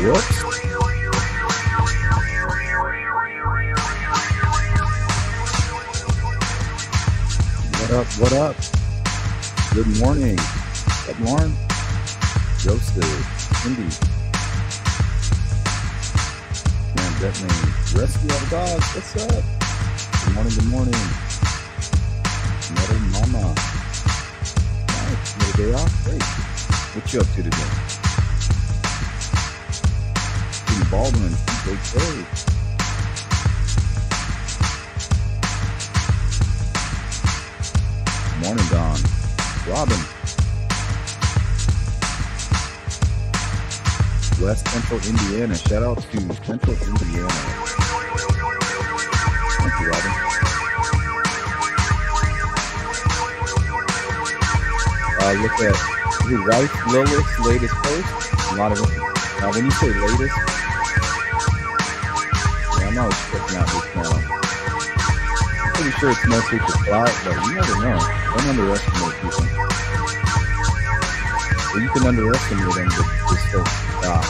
Whoops. What up? What up? Good morning. Good morning. Joseph, Cindy. Man, that name. Rescue all the dogs. What's up? Good morning. Good morning. Metal Mama. Nice. Another day off. Great. What you up to today? Cindy Baldwin. Big Morning, Don. Robin. West Central Indiana. Shout out to Central Indiana. Thank you, Robin. Look at your wife Lilith's latest post. A lot of it. Now, when you say latest, yeah, I'm always checking out this channel. I'm pretty sure it's mostly for clout, but you never know. Don't underestimate people. Well, you can underestimate them, but just still stop.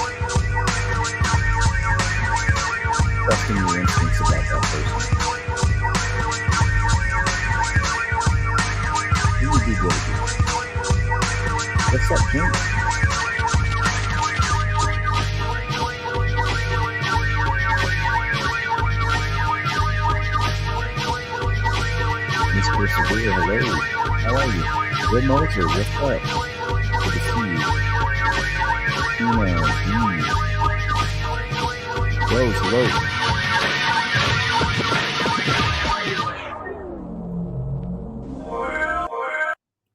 Trusting your instincts about that person. Who would be good? What's up, Jim? Miss Persevere, hello. How are you? Good Moser, what's up? Good to see you. Tina, Rose, hello.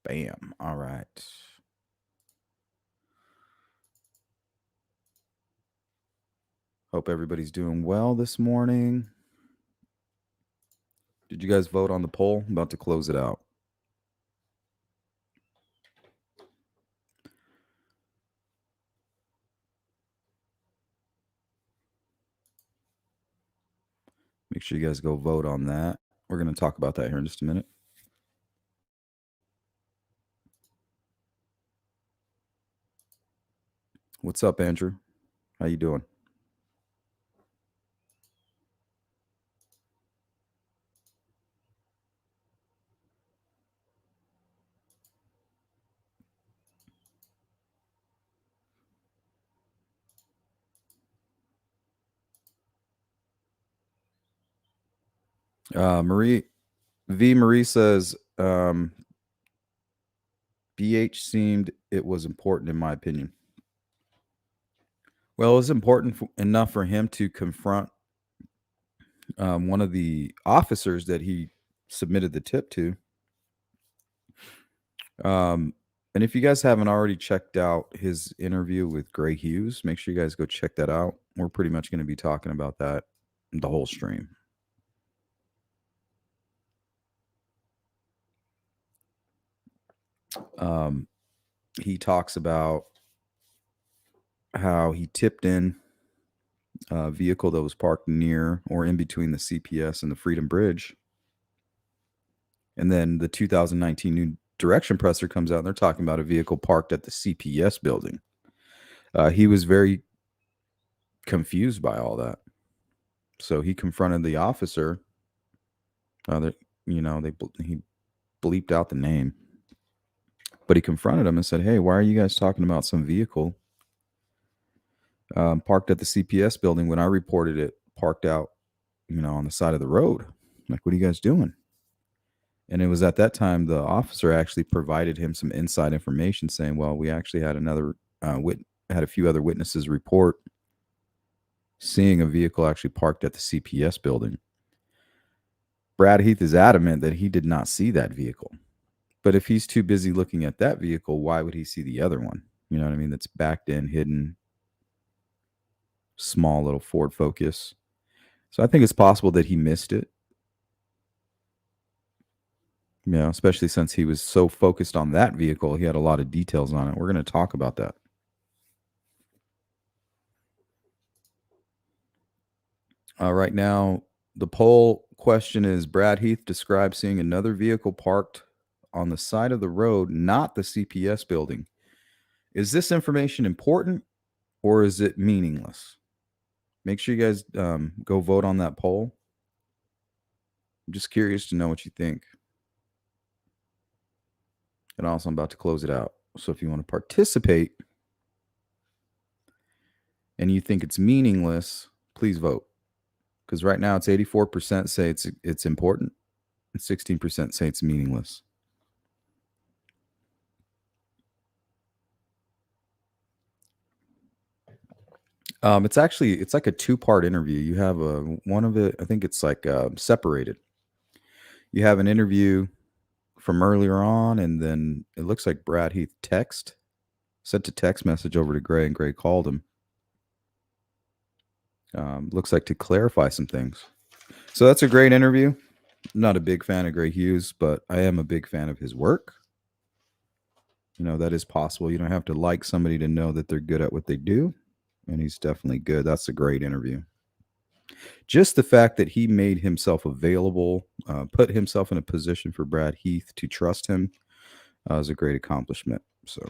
Bam. All right. Hope everybody's doing well this morning. Did you guys vote on the poll? I'm about to close it out. Make sure you guys go vote on that. We're going to talk about that here in just a minute. What's up, Andrew? How you doing? Marie says, BH seemed it was important in my opinion. Well, it was important enough for him to confront one of the officers that he submitted the tip to. And if you guys haven't already checked out his interview with Gray Hughes, make sure you guys go check that out. We're pretty much going to be talking about that the whole stream. He talks about how he tipped in a vehicle that was parked near or in between the CPS and the Freedom Bridge. And then the 2019 new direction presser comes out and they're talking about a vehicle parked at the CPS building. He was very confused by all that. So he confronted the officer. He bleeped out the name. But he confronted him and said, hey, why are you guys talking about some vehicle parked at the CPS building when I reported it parked out, on the side of the road? Like, what are you guys doing? And it was at that time the officer actually provided him some inside information saying, well, we actually had had a few other witnesses report seeing a vehicle actually parked at the CPS building. Brad Heath is adamant that he did not see that vehicle. But if he's too busy looking at that vehicle, why would he see the other one? You know what I mean? That's backed in, hidden, small little Ford Focus. So I think it's possible that he missed it. Especially since he was so focused on that vehicle. He had a lot of details on it. We're going to talk about that. Right now, the poll question is, Brad Heath describes seeing another vehicle parked on the side of the road, not the CPS building. Is this information important or is it meaningless? Make sure you guys go vote on that poll. I'm just curious to know what you think. And also, I'm about to close it out. So if you want to participate and you think it's meaningless, please vote. Because right now it's 84% say it's important, and 16% say it's meaningless. It's like a 2-part interview. You have one of it. I think it's like separated. You have an interview from earlier on, and then it looks like Brad Heath sent a text message over to Gray, and Gray called him. Looks like to clarify some things. So that's a great interview. I'm not a big fan of Gray Hughes, but I am a big fan of his work. That is possible. You don't have to like somebody to know that they're good at what they do. And he's definitely good. That's a great interview. Just the fact that he made himself available, put himself in a position for Brad Heath to trust him, is a great accomplishment. So,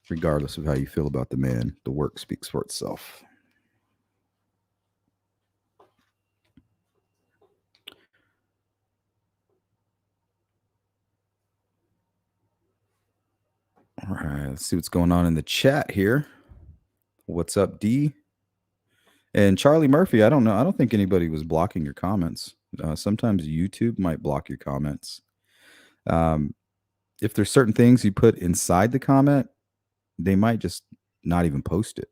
regardless of how you feel about the man, the work speaks for itself. All right, let's see what's going on in the chat here. What's up, D? And Charlie Murphy, I don't know. I don't think anybody was blocking your comments. Sometimes YouTube might block your comments. If there's certain things you put inside the comment, they might just not even post it.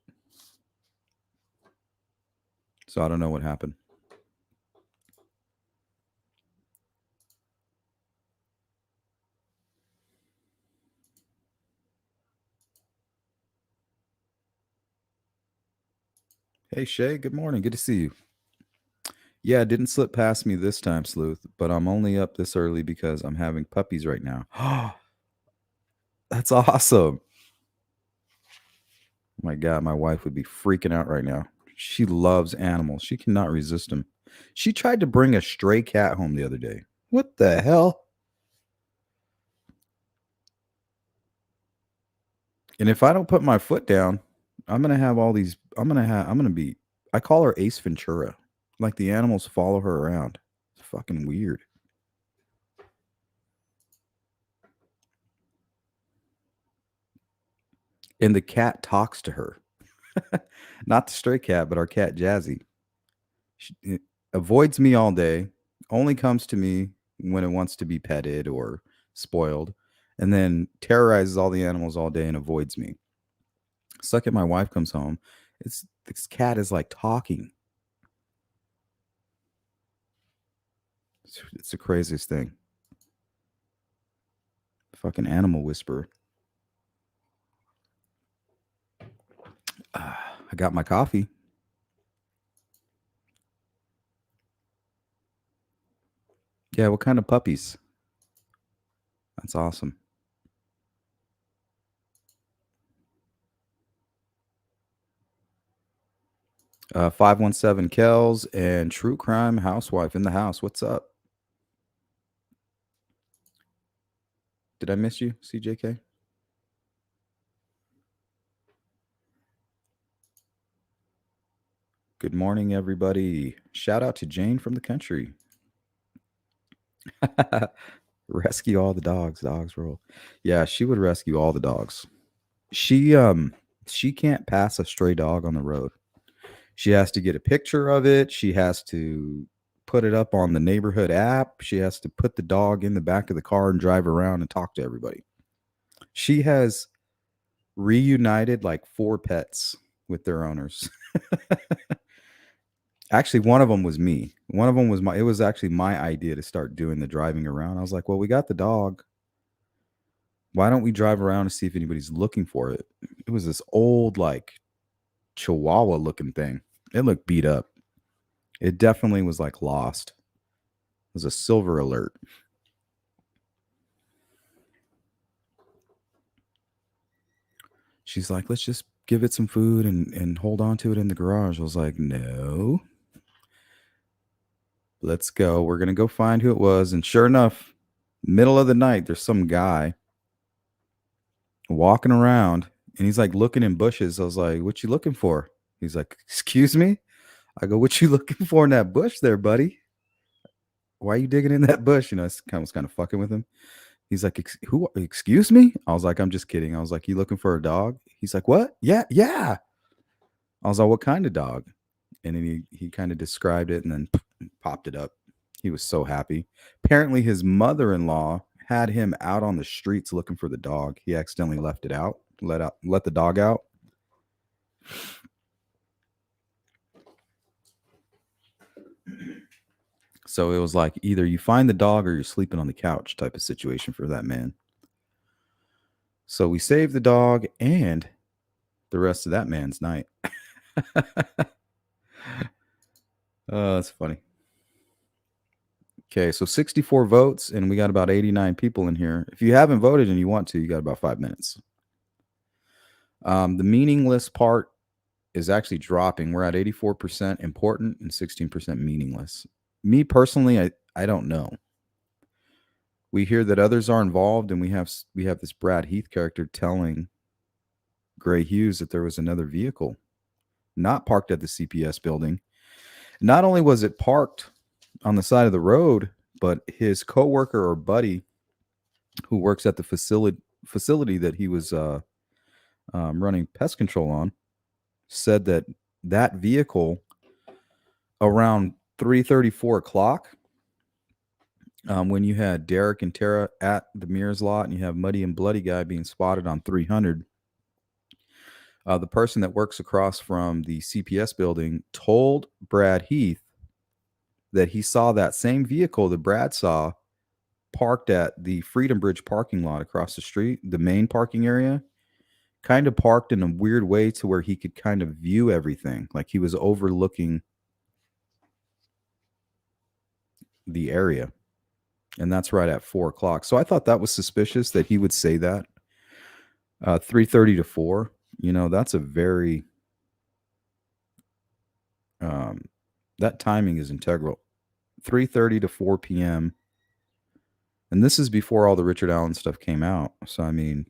So I don't know what happened. Hey, Shay, good morning. Good to see you. Yeah, it didn't slip past me this time, Sleuth, but I'm only up this early because I'm having puppies right now. That's awesome. My God, my wife would be freaking out right now. She loves animals. She cannot resist them. She tried to bring a stray cat home the other day. What the hell? And if I don't put my foot down, I'm going to have all these. I'm going to be. I call her Ace Ventura. Like the animals follow her around. It's fucking weird. And the cat talks to her. Not the stray cat, but our cat Jazzy. It avoids me all day, only comes to me when it wants to be petted or spoiled, and then terrorizes all the animals all day and avoids me. Second, my wife comes home. This cat is like talking. It's the craziest thing. Fucking animal whisperer. I got my coffee. Yeah, what kind of puppies? That's awesome. Uh, 517 Kells and True Crime Housewife in the house. What's up? Did I miss you, CJK? Good morning, everybody. Shout out to Jane from the country. Rescue all the dogs. Dogs rule. Yeah, she would rescue all the dogs. She can't pass a stray dog on the road. She has to get a picture of it. She has to put it up on the neighborhood app. She has to put the dog in the back of the car and drive around and talk to everybody. She has reunited like 4 pets with their owners. Actually, one of them was me. One of them was it was actually my idea to start doing the driving around. I was like, well, we got the dog. Why don't we drive around to see if anybody's looking for it? It was this old, like, Chihuahua looking thing. It looked beat up. It definitely was like lost. It was a silver alert. She's like, let's just give it some food and hold on to it in the garage. I was like, no. Let's go. We're going to go find who it was. And sure enough, middle of the night, there's some guy walking around And he's like looking in bushes. I was like, "What you looking for?" He's like, "Excuse me?" I go, "What you looking for in that bush there, buddy? Why are you digging in that bush?" I was kind of fucking with him. He's like, "Who? Excuse me?" I was like, "I'm just kidding." I was like, "You looking for a dog?" He's like, "What? Yeah, yeah." I was like, "What kind of dog?" And then he kind of described it and then popped it up. He was so happy. Apparently, his mother-in-law had him out on the streets looking for the dog. He accidentally left it out, let the dog out. So it was like either you find the dog or you're sleeping on the couch type of situation for that man. So we saved the dog and the rest of that man's night. Oh, that's funny. Okay, so 64 votes, and we got about 89 people in here. If you haven't voted and you want to, you got about 5 minutes. The meaningless part is actually dropping. We're at 84% important and 16% meaningless. Me personally, I don't know. We hear that others are involved, and we have this Brad Heath character telling Gray Hughes that there was another vehicle not parked at the CPS building. Not only was it parked on the side of the road, but his coworker or buddy who works at the facility that he was running pest control on said that that vehicle around 3:30, 4 o'clock, when you had Derek and Tara at the Mears lot and you have Muddy and Bloody Guy being spotted on 300, the person that works across from the CPS building told Brad Heath that he saw that same vehicle that Brad saw parked at the Freedom Bridge parking lot across the street, the main parking area, kind of parked in a weird way to where he could kind of view everything. Like he was overlooking the area. And that's right at 4 o'clock. So I thought that was suspicious that he would say that. 3:30 to 4, that's a very that timing is integral. 3:30 to 4 p.m. And this is before all the Richard Allen stuff came out. So I mean,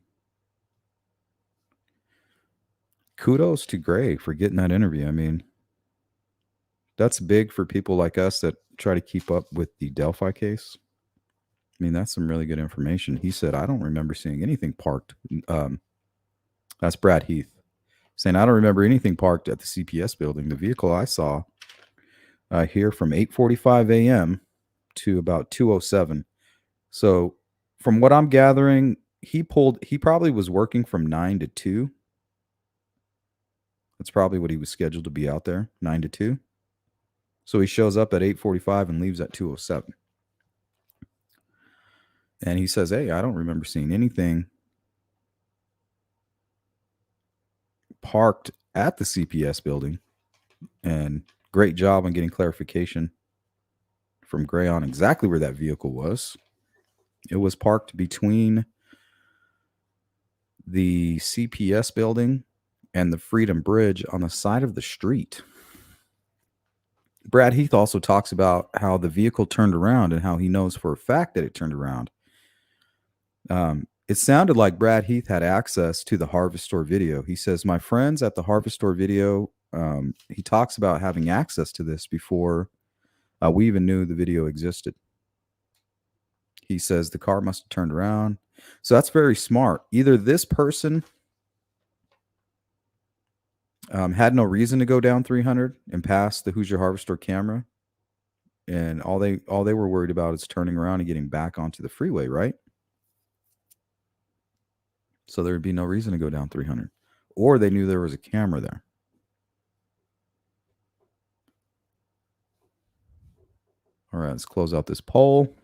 kudos to Gray for getting that interview. I mean, that's big for people like us that try to keep up with the Delphi case. I mean, that's some really good information. He said, "I don't remember seeing anything parked." That's Brad Heath saying, "I don't remember anything parked at the CPS building. The vehicle I saw here from 8:45 a.m. to about 2:07." So, from what I'm gathering, he probably was working from 9 to 2. That's probably what he was scheduled to be out there, 9 to 2. So he shows up at 8:45 and leaves at 2:07. And he says, "Hey, I don't remember seeing anything parked at the CPS building." And great job on getting clarification from Gray on exactly where that vehicle was. It was parked between the CPS building and the Freedom Bridge on the side of the street. Brad Heath also talks about how the vehicle turned around and how he knows for a fact that it turned around. It sounded like Brad Heath had access to the Harvest Store video. He says, "My friends at the Harvest Store video," he talks about having access to this before we even knew the video existed. He says the car must have turned around. So that's very smart. Either this person had no reason to go down 300 and pass the Hoosier Harvest Store camera, and all they were worried about is turning around and getting back onto the freeway, right? So there would be no reason to go down 300. Or they knew there was a camera there. All right, let's close out this poll.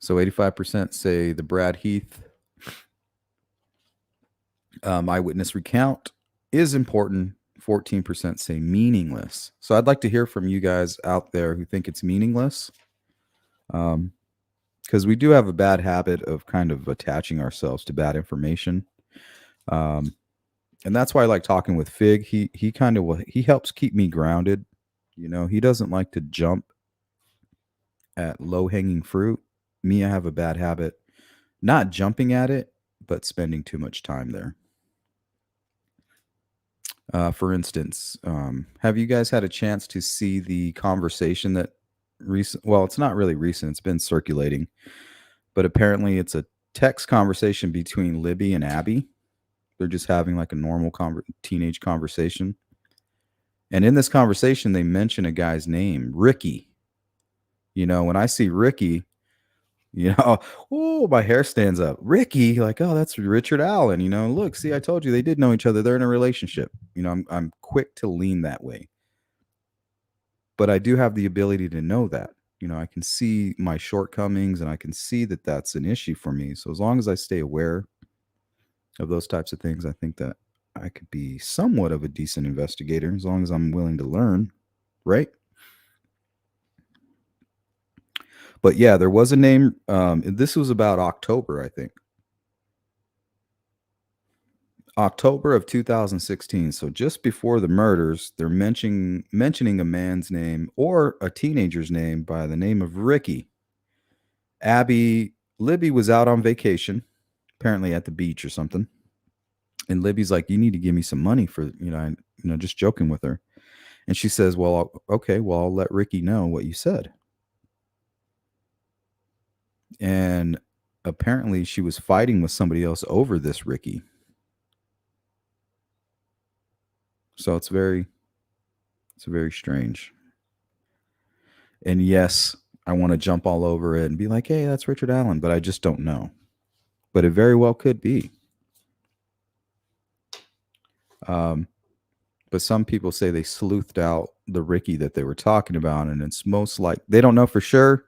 So 85% say the Brad Heath eyewitness recount is important. 14% say meaningless. So I'd like to hear from you guys out there who think it's meaningless. Because we do have a bad habit of kind of attaching ourselves to bad information. And that's why I like talking with Fig. He helps keep me grounded. He doesn't like to jump at low hanging fruit. Me, I have a bad habit, not jumping at it, but spending too much time there. For instance, have you guys had a chance to see the conversation that recent? Well, it's not really recent; it's been circulating, but apparently, it's a text conversation between Libby and Abby. They're just having like a normal teenage conversation, and in this conversation, they mention a guy's name, Ricky. When I see Ricky, oh, my hair stands up. Ricky, like, oh, that's Richard Allen. Look, see, I told you they did know each other. They're in a relationship. I'm quick to lean that way, but I do have the ability to know that. I can see my shortcomings, and I can see that that's an issue for me. So as long as I stay aware of those types of things, I think that I could be somewhat of a decent investigator as long as I'm willing to learn, right? But yeah, there was a name. This was about October, I think. October of 2016. So just before the murders, they're mentioning a man's name or a teenager's name by the name of Ricky. Libby was out on vacation, apparently at the beach or something. And Libby's like, "You need to give me some money for, just joking with her." And she says, "Well, okay, well, I'll let Ricky know what you said." And apparently she was fighting with somebody else over this Ricky. So it's very strange. And yes, I want to jump all over it and be like, "Hey, that's Richard Allen," but I just don't know. But it very well could be. But some people say they sleuthed out the Ricky that they were talking about, and it's most like they don't know for sure,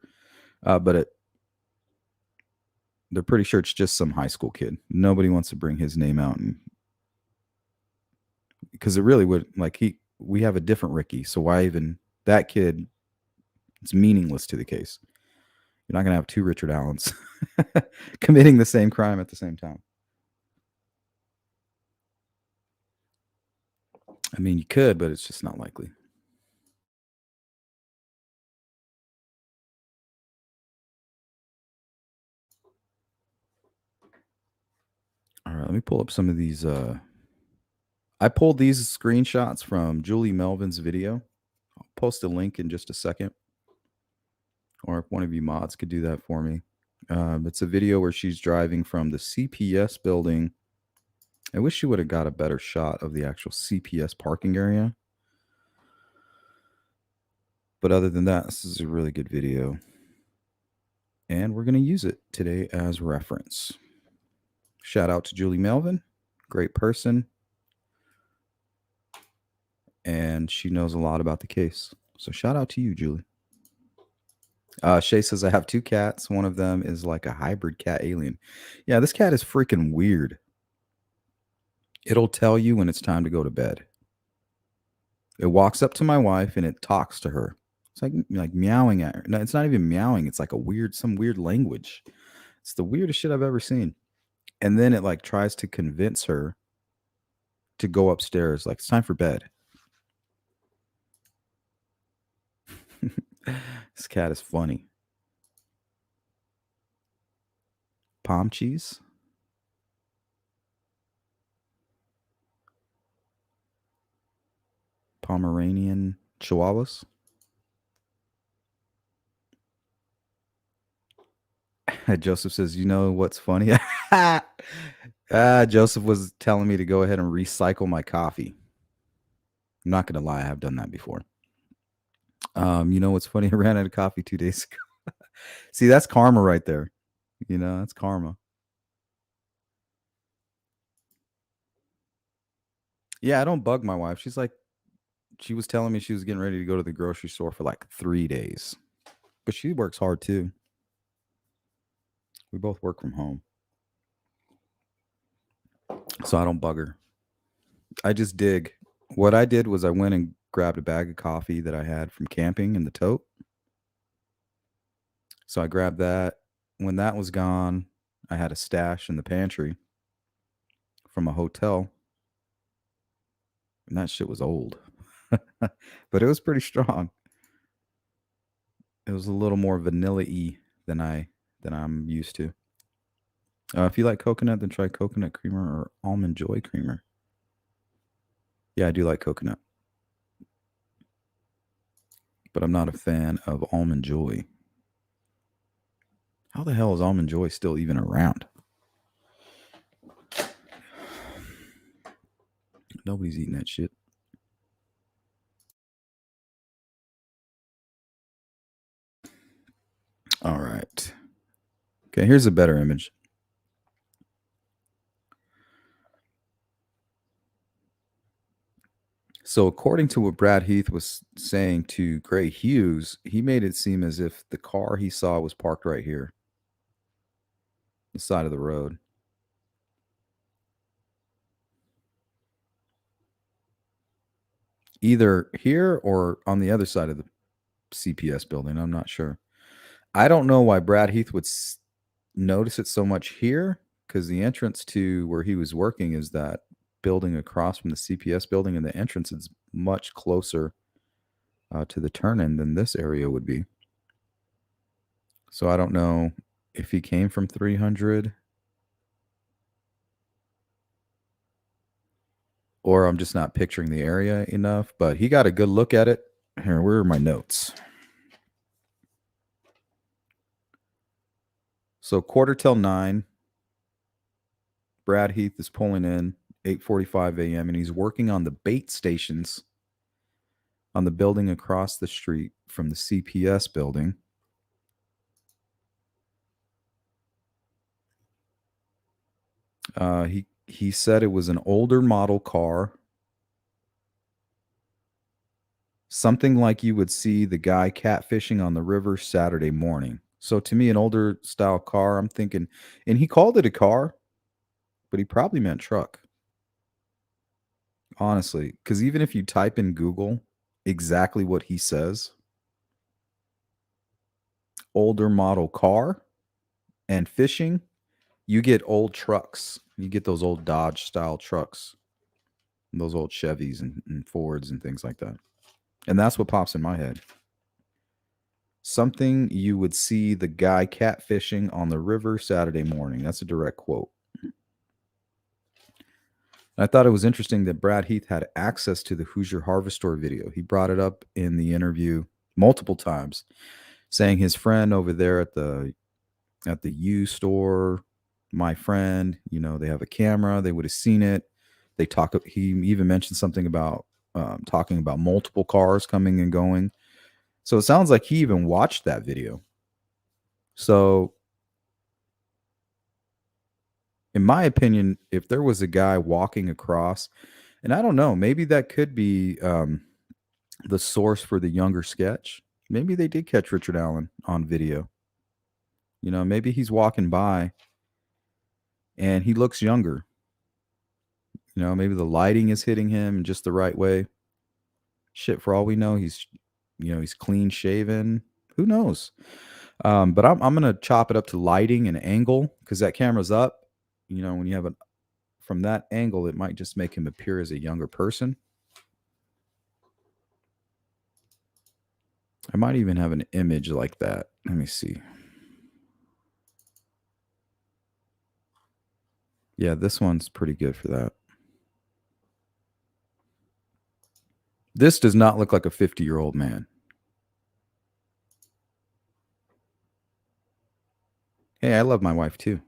but they're pretty sure it's just some high school kid. Nobody wants to bring his name out, and because it really would we have a different Ricky, so why even that kid? It's meaningless to the case. You're not going to have two Richard Allens committing the same crime at the same time. I mean, you could, but it's just not likely. All right, let me pull up some of these. I pulled these screenshots from Julie Melvin's video. I'll post a link in just a second. Or if one of you mods could do that for me. It's a video where she's driving from the CPS building. I wish she would have got a better shot of the actual CPS parking area. But other than that, this is a really good video. And we're going to use it today as reference. Shout out to Julie Melvin. Great person. And she knows a lot about the case. So shout out to you, Julie. Shay says, I have two cats. One of them is like a hybrid cat alien. Yeah, this cat is freaking weird. It'll tell you when it's time to go to bed. It walks up to my wife and it talks to her. It's like meowing at her. No, it's not even meowing. It's like some weird language. It's the weirdest shit I've ever seen. And then it like tries to convince her to go upstairs. Like, it's time for bed. This cat is funny. Palm cheese? Pomeranian Chihuahuas? Joseph says, you know what's funny? Joseph was telling me to go ahead and recycle my coffee. I'm not going to lie. I have done that before. You know what's funny? I ran out of coffee 2 days ago. See, that's karma right there. That's karma. Yeah, I don't bug my wife. She was telling me she was getting ready to go to the grocery store for like 3 days. But she works hard too. We both work from home. So I don't bug her. I just dig. What I did was I went and grabbed a bag of coffee that I had from camping in the tote. So I grabbed that. When that was gone, I had a stash in the pantry from a hotel. And that shit was old. But it was pretty strong. It was a little more vanilla-y than I'm used to. If you like coconut, then try coconut creamer or almond joy creamer. Yeah, I do like coconut, but I'm not a fan of almond joy. How the hell is almond joy still even around? Nobody's eating that shit. All right. Okay, here's a better image. So, according to what Brad Heath was saying to Gray Hughes, he made it seem as if the car he saw was parked right here, the side of the road. Either here or on the other side of the CPS building. I'm not sure. I don't know why Brad Heath would notice it so much here, because the entrance to where he was working is that building across from the CPS building, and the entrance is much closer to the turn in than this area would be. So I don't know if he came from 300 or I'm just not picturing the area enough, but he got a good look at it. Here, where are my notes? So 8:45, Brad Heath is pulling in 8:45 a.m. and he's working on the bait stations on the building across the street from the CPS building. He said it was an older model car, something like you would see the guy catfishing on the river Saturday morning. So to me, an older style car, I'm thinking, and he called it a car, but he probably meant truck. Honestly, because even if you type in Google exactly what he says, older model car and fishing, you get old trucks. You get those old Dodge style trucks, those old Chevys and Fords and things like that. And that's what pops in my head. Something you would see the guy catfishing on the river Saturday morning. That's a direct quote. I thought it was interesting that Brad Heath had access to the Hoosier Harvest Store video. He brought it up in the interview multiple times, saying his friend over there at the U store, my friend, they have a camera. They would have seen it. They talk. He even mentioned something about talking about multiple cars coming and going. So it sounds like he even watched that video. So, in my opinion, if there was a guy walking across, and I don't know, maybe that could be the source for the younger sketch. Maybe they did catch Richard Allen on video. Maybe he's walking by and he looks younger. Maybe the lighting is hitting him in just the right way. Shit, for all we know, he's clean shaven. Who knows? But I'm gonna chop it up to lighting and angle because that camera's up. When you have it from that angle, it might just make him appear as a younger person. I might even have an image like that. Let me see. Yeah, this one's pretty good for that. This does not look like a 50-year-old man. Hey, I love my wife too.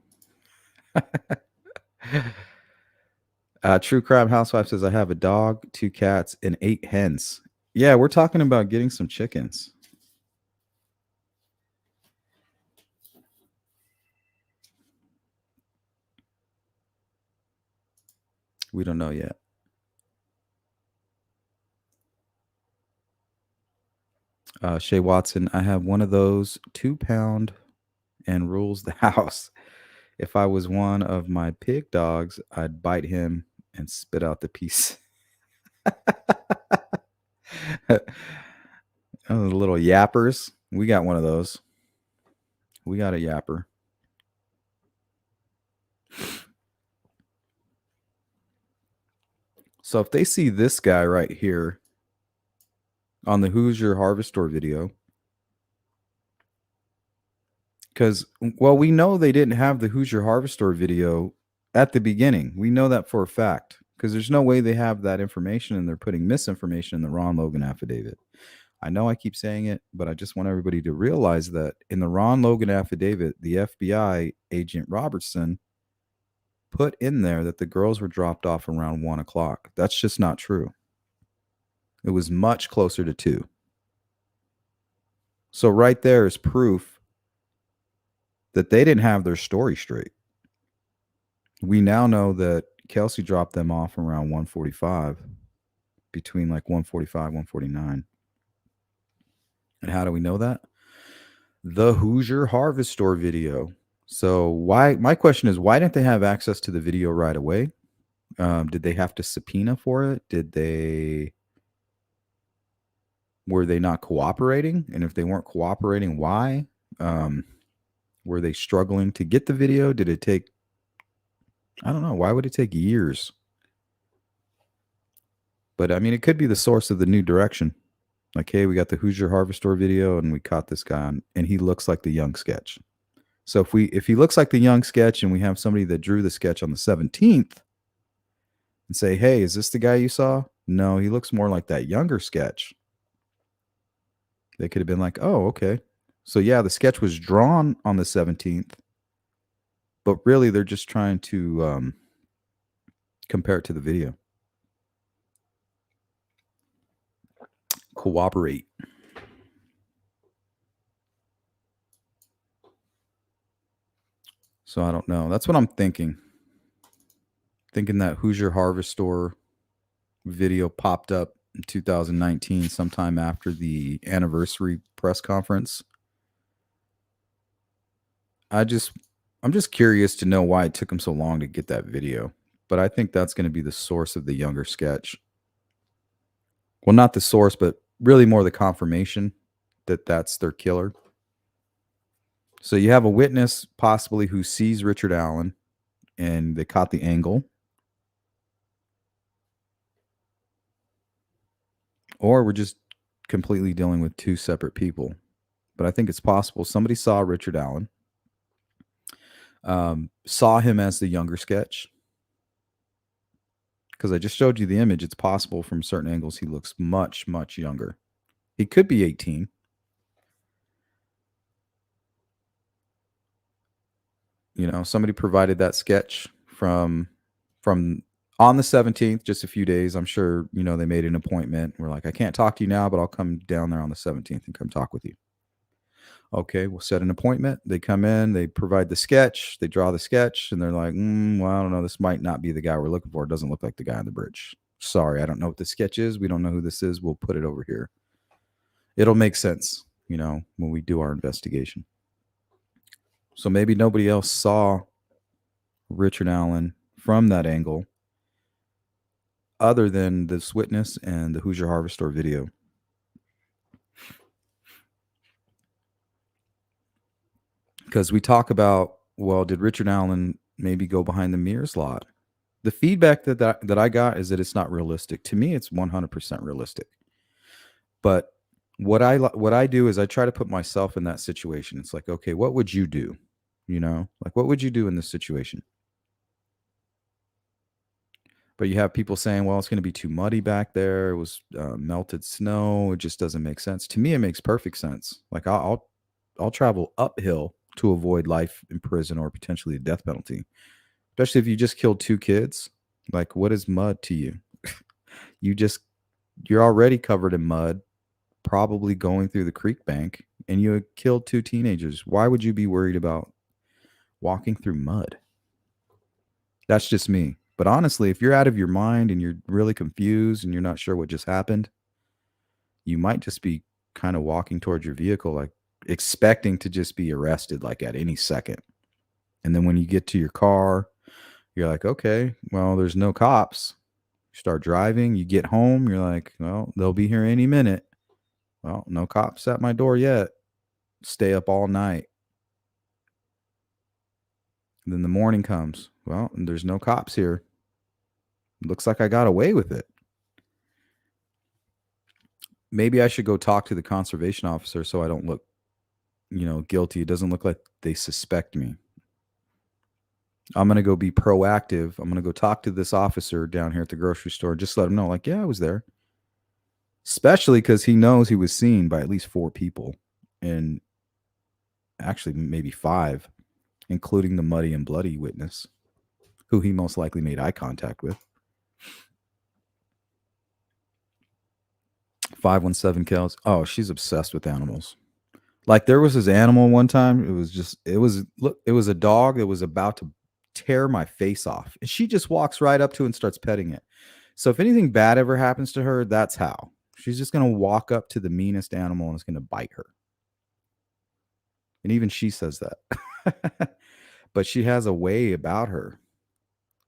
True Crime Housewife says, I have a dog, 2 cats, and 8 hens. Yeah, we're talking about getting some chickens. We don't know yet. Shay Watson, I have one of those 2-pound and rules the house. If I was one of my pig dogs, I'd bite him and spit out the piece. Oh, the little yappers. We got one of those. We got a yapper. So if they see this guy right here on the Hoosier Harvest Store video, Because, well, we know they didn't have the Hoosier Harvestor video at the beginning. We know that for a fact because there's no way they have that information and they're putting misinformation in the Ron Logan affidavit. I know I keep saying it, but I just want everybody to realize that in the Ron Logan affidavit, the FBI agent Robertson put in there that the girls were dropped off around 1 o'clock. That's just not true. It was much closer to 2. So right there is proof that they didn't have their story straight. We now know that Kelsey dropped them off around 1:45, between like 1:45, 1:49. And how do we know that? The Hoosier Harvestor video. So why? My question is, why didn't they have access to the video right away? Did they have to subpoena for it? Were they not cooperating? And if they weren't cooperating, why? Were they struggling to get the video? Did it take, I don't know, why would it take years? But I mean, it could be the source of the new direction. Like, hey, we got the Hoosier Harvestor video and we caught this guy on, and he looks like the young sketch. So if he looks like the young sketch and we have somebody that drew the sketch on the 17th and say, hey, is this the guy you saw? No, he looks more like that younger sketch. They could have been like, oh, okay. So yeah, the sketch was drawn on the 17th, but really they're just trying to compare it to the video. Cooperate. So I don't know. That's what I'm thinking. Thinking that Hoosier Harvestor video popped up in 2019, sometime after the anniversary press conference. I'm just curious to know why it took them so long to get that video. But I think that's going to be the source of the younger sketch. Well, not the source, but really more the confirmation that that's their killer. So you have a witness possibly who sees Richard Allen and they caught the angle. Or we're just completely dealing with two separate people. But I think it's possible somebody saw Richard Allen, saw him as the younger sketch. Because I just showed you the image. It's possible from certain angles he looks much, much younger. He could be 18. You know, somebody provided that sketch from on the 17th, just a few days. I'm sure, you know, they made an appointment. We're like, I can't talk to you now, but I'll come down there on the 17th and come talk with you. Okay, we'll set an appointment. They come in, they provide the sketch, they draw the sketch, and they're like, well, I don't know. This might not be the guy we're looking for. It doesn't look like the guy on the bridge. Sorry, I don't know what the sketch is. We don't know who this is. We'll put it over here. It'll make sense, you know, when we do our investigation. So maybe nobody else saw Richard Allen from that angle other than this witness and the Hoosier Harvestor video. Because we talk about, well, did Richard Allen maybe go behind the mirrors lot? The feedback that I got is that it's not realistic. To me, it's 100% realistic. But what I do is I try to put myself in that situation. It's like, okay, what would you do? You know, like, what would you do in this situation? But you have people saying, well, it's going to be too muddy back there. It was melted snow. It just doesn't make sense. To me, it makes perfect sense. Like, I'll travel uphill to avoid life in prison or potentially a death penalty, especially if you just killed 2 kids. Like, what is mud to you? You're already covered in mud, probably going through the creek bank, and you killed 2 teenagers. Why would you be worried about walking through mud? That's just me. But honestly, if you're out of your mind and you're really confused and you're not sure what just happened, you might just be kind of walking towards your vehicle, like expecting to just be arrested, like at any second. And then when you get to your car, you're like, okay, well, there's no cops. You start driving, you get home, you're like, well, they'll be here any minute. Well, no cops at my door yet. Stay up all night. And then the morning comes. Well, there's no cops here. Looks like I got away with it. Maybe I should go talk to the conservation officer so I don't look guilty. It doesn't look like they suspect me. I'm going to go be proactive. I'm going to go talk to this officer down here at the grocery store. Just let him know, like, yeah, I was there. Especially because he knows he was seen by at least 4 people. And actually maybe 5, including the muddy and bloody witness, who he most likely made eye contact with. 517 Kels. Oh, she's obsessed with animals. Like there was this animal one time. It was a dog that was about to tear my face off. And she just walks right up to it and starts petting it. So if anything bad ever happens to her, that's how. She's just going to walk up to the meanest animal and it's going to bite her. And even she says that. But she has a way about her.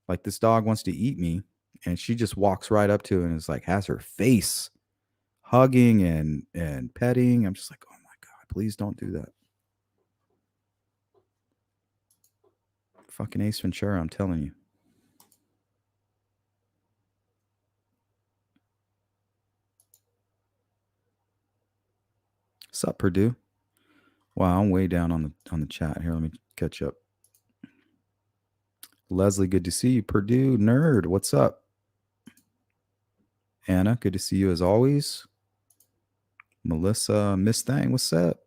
Like this dog wants to eat me and she just walks right up to it and is like, has her face hugging and petting. I'm just like, oh my God, please don't do that. Fucking Ace Ventura, I'm telling you. What's up, Purdue? Wow, I'm way down on the chat here. Let me catch up. Leslie, good to see you. Purdue nerd, what's up? Anna, good to see you as always. Melissa, Miss Thang, what's up?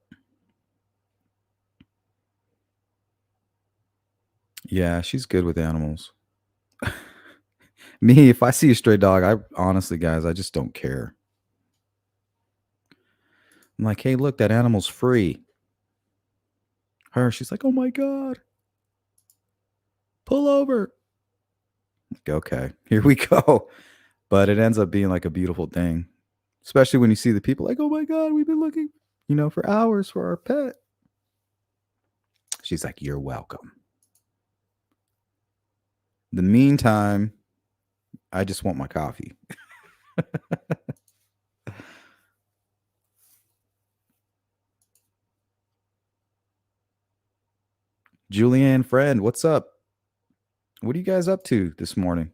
Yeah, she's good with animals. Me, if I see a stray dog, I honestly, guys, I just don't care. I'm like, hey, look, that animal's free. She's like, oh my God. Pull over. Like, okay, here we go. But it ends up being like a beautiful thing. Especially when you see the people like, oh my God, we've been looking, for hours for our pet. She's like, you're welcome. In the meantime, I just want my coffee. Julianne Friend, what's up? What are you guys up to this morning?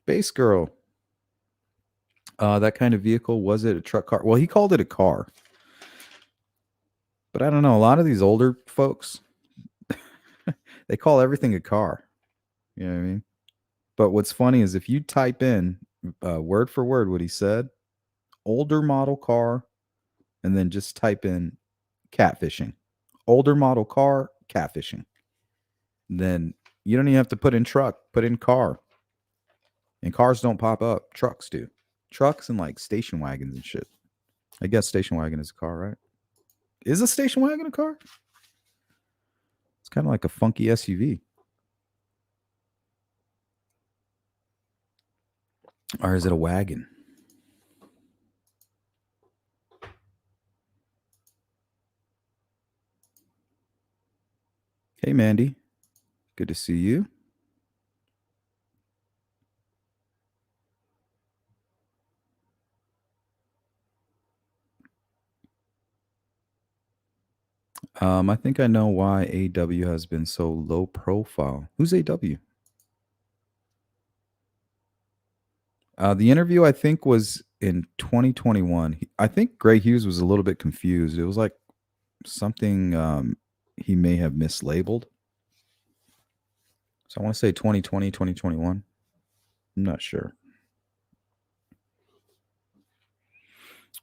Base girl. That kind of vehicle, was it a truck, car? Well, he called it a car. But I don't know. A lot of these older folks, they call everything a car. You know what I mean? But what's funny is if you type in word for word what he said, older model car, and then just type in catfishing. Older model car, catfishing. Then you don't even have to put in truck, put in car. And cars don't pop up. Trucks do. Trucks and like station wagons and shit. I guess station wagon is a car, right? Is a station wagon a car? It's kind of like a funky SUV. Or is it a wagon? Hey, Mandy. Good to see you. I think I know why AW has been so low profile. Who's AW? The interview, I think, was in 2021. I think Gray Hughes was a little bit confused. It was like something he may have mislabeled. So I want to say 2020, 2021. I'm not sure.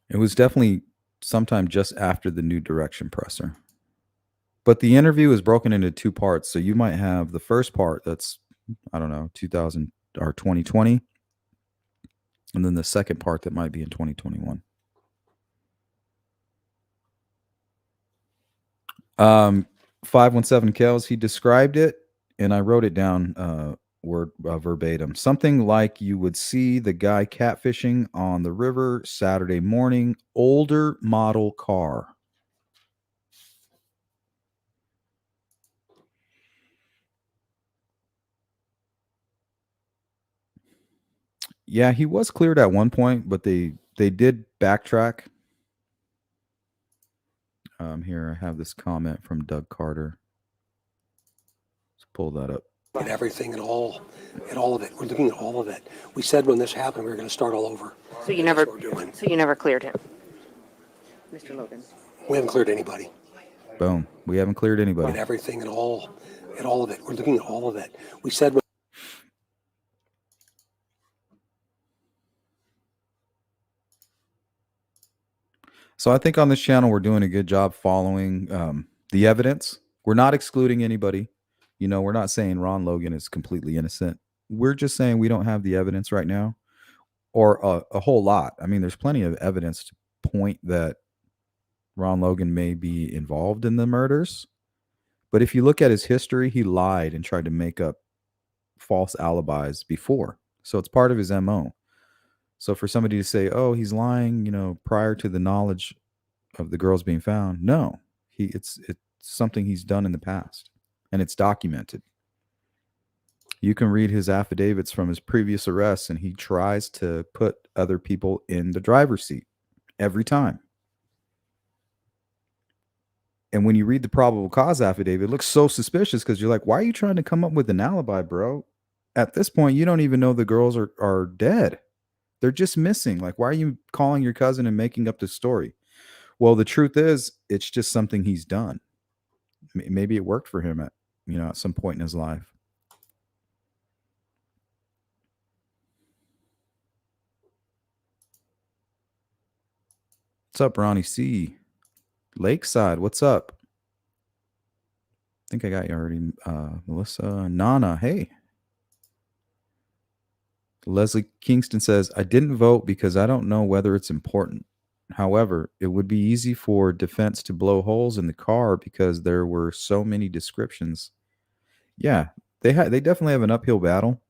It was definitely sometime just after the new direction presser. But the interview is broken into 2 parts. So you might have the first part that's, I don't know, 2000 or 2020. And then the second part that might be in 2021. 517 Kels, he described it, and I wrote it down verbatim. Something like you would see the guy catfishing on the river Saturday morning, older model car. Yeah, he was cleared at one point, but they did backtrack. Here I have this comment from Doug Carter. Let's pull that up. And everything and all of it. We're looking at all of it. We said when this happened we were going to start all over. So you never cleared him, Mr. Logan? We haven't cleared anybody. Boom. We haven't cleared anybody. and everything and all of it. We're looking at all of it. We said when So I think on this channel we're doing a good job following the evidence. We're not excluding anybody. You know, we're not saying Ron Logan is completely innocent. We're just saying we don't have the evidence right now, or a whole lot. I mean, there's plenty of evidence to point that Ron Logan may be involved in the murders. But if you look at his history, he lied and tried to make up false alibis before. So it's part of his MO. So for somebody to say, "Oh, he's lying," prior to the knowledge of the girls being found, no, it's something he's done in the past, and it's documented. You can read his affidavits from his previous arrests, and he tries to put other people in the driver's seat every time. And when you read the probable cause affidavit, it looks so suspicious because you're like, why are you trying to come up with an alibi, bro? At this point, you don't even know the girls are dead. They're just missing. Like, why are you calling your cousin and making up this story? Well, the truth is, it's just something he's done. Maybe it worked for him at some point in his life. What's up, Ronnie C? Lakeside, what's up? I think I got you already. Melissa, Nana, hey. Leslie Kingston says, I didn't vote because I don't know whether it's important. However, it would be easy for defense to blow holes in the car because there were so many descriptions. Yeah, they definitely have an uphill battle.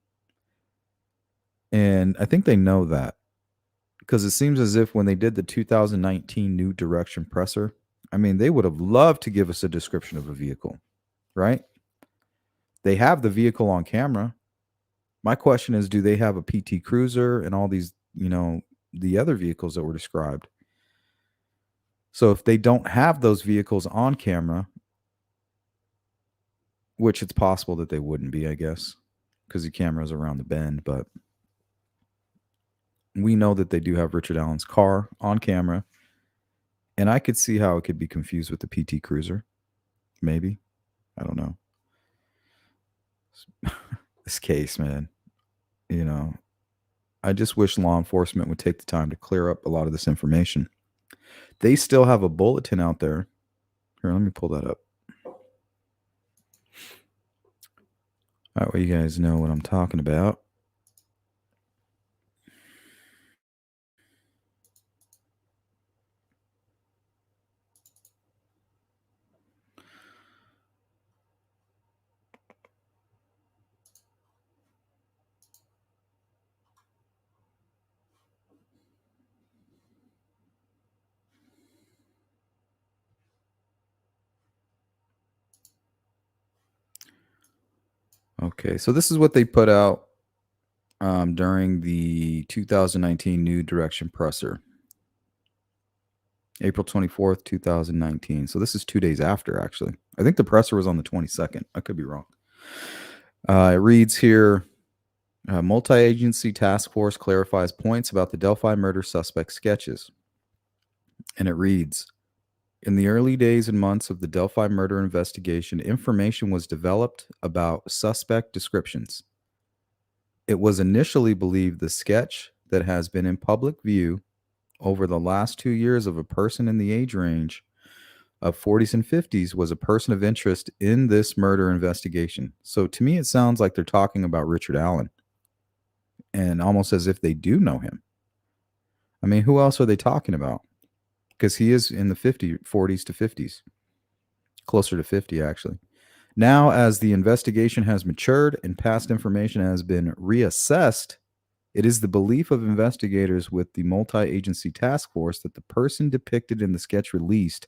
And I think they know that because it seems as if when they did the 2019 new direction presser, I mean, they would have loved to give us a description of a vehicle, right? They have the vehicle on camera. My question is, do they have a PT Cruiser and all these, the other vehicles that were described? So if they don't have those vehicles on camera, which it's possible that they wouldn't be, I guess, because the camera's around the bend, but we know that they do have Richard Allen's car on camera. And I could see how it could be confused with the PT Cruiser. Maybe. I don't know. This case, man, I just wish law enforcement would take the time to clear up a lot of this information. They still have a bulletin out there. Here, let me pull that up. That way you guys know what I'm talking about. Okay, so this is what they put out during the 2019 New Direction presser. April 24th, 2019. So this is 2 days after, actually. I think the presser was on the 22nd. I could be wrong. It reads here, multi-agency task force clarifies points about the Delphi murder suspect sketches. And it reads, in the early days and months of the Delphi murder investigation, information was developed about suspect descriptions. It was initially believed the sketch that has been in public view over the last 2 years of a person in the age range of 40s and 50s was a person of interest in this murder investigation. So to me, it sounds like they're talking about Richard Allen, and almost as if they do know him. I mean, who else are they talking about? Because he is in the 40s to 50s, closer to 50, actually. Now, as the investigation has matured and past information has been reassessed, it is the belief of investigators with the multi-agency task force that the person depicted in the sketch released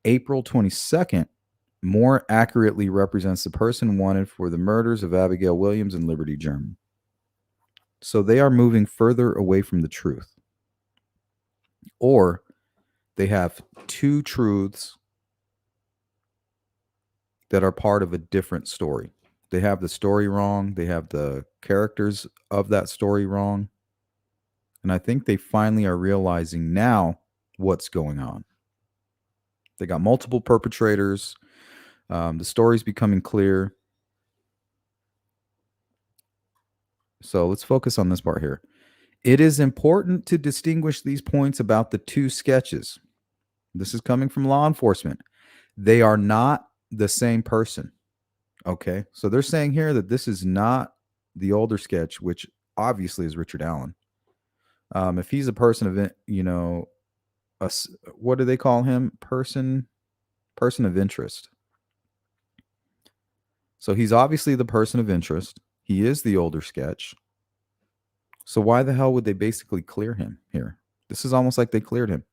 April 22nd more accurately represents the person wanted for the murders of Abigail Williams and Liberty German. So they are moving further away from the truth. Or they have two truths that are part of a different story. They have the story wrong. They have the characters of that story wrong. And I think they finally are realizing now what's going on. They got multiple perpetrators. The story's becoming clear. So let's focus on this part here. It is important to distinguish these points about the two sketches. This is coming from law enforcement. They are not the same person. Okay. So they're saying here that this is not the older sketch, which obviously is Richard Allen. If he's a person of, what do they call him? Person of interest. So he's obviously the person of interest. He is the older sketch. So why the hell would they basically clear him here? This is almost like they cleared him.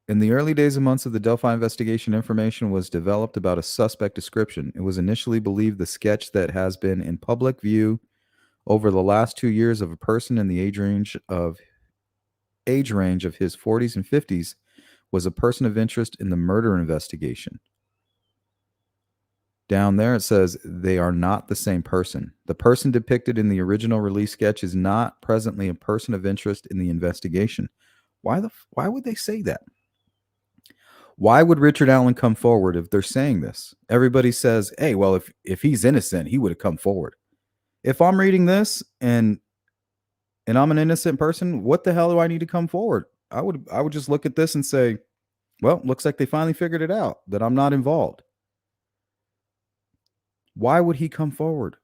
In the early days and months of the Delphi investigation, information was developed about a suspect description. It was initially believed the sketch that has been in public view over the last 2 years of a person in the age range of his 40s and 50s was a person of interest in the murder investigation. Down there it says they are not the same person. The person depicted in the original release sketch is not presently a person of interest in the investigation. Why would they say that? Why would Richard Allen come forward if they're saying this? Everybody says, hey, well, if he's innocent, he would have come forward. If I'm reading this and I'm an innocent person, what the hell do I need to come forward? I would just look at this and say, well, looks like they finally figured it out that I'm not involved. Why would he come forward?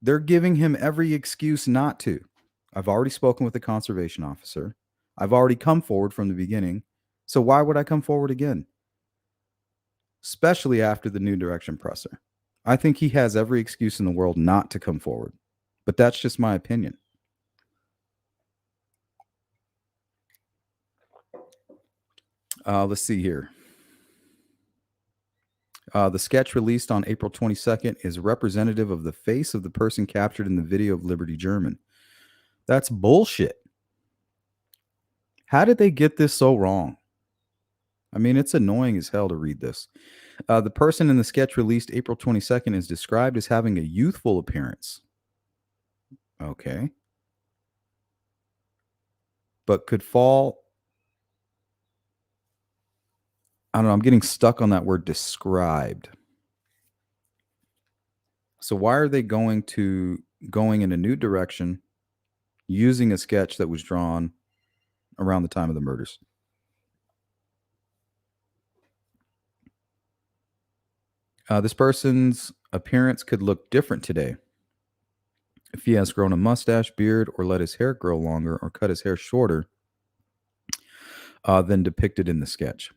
They're giving him every excuse not to. I've already spoken with the conservation officer. I've already come forward from the beginning. So why would I come forward again? Especially after the new direction presser. I think he has every excuse in the world not to come forward. But that's just my opinion. Let's see here. The sketch released on April 22nd is representative of the face of the person captured in the video of Liberty German. That's bullshit. How did they get this so wrong? I mean, it's annoying as hell to read this. The person in the sketch released April 22nd is described as having a youthful appearance. Okay. But could fall. I don't know. I'm getting stuck on that word described. So why are they going in a new direction using a sketch that was drawn around the time of the murders? This person's appearance could look different today if he has grown a mustache, beard, or let his hair grow longer or cut his hair shorter than depicted in the sketch.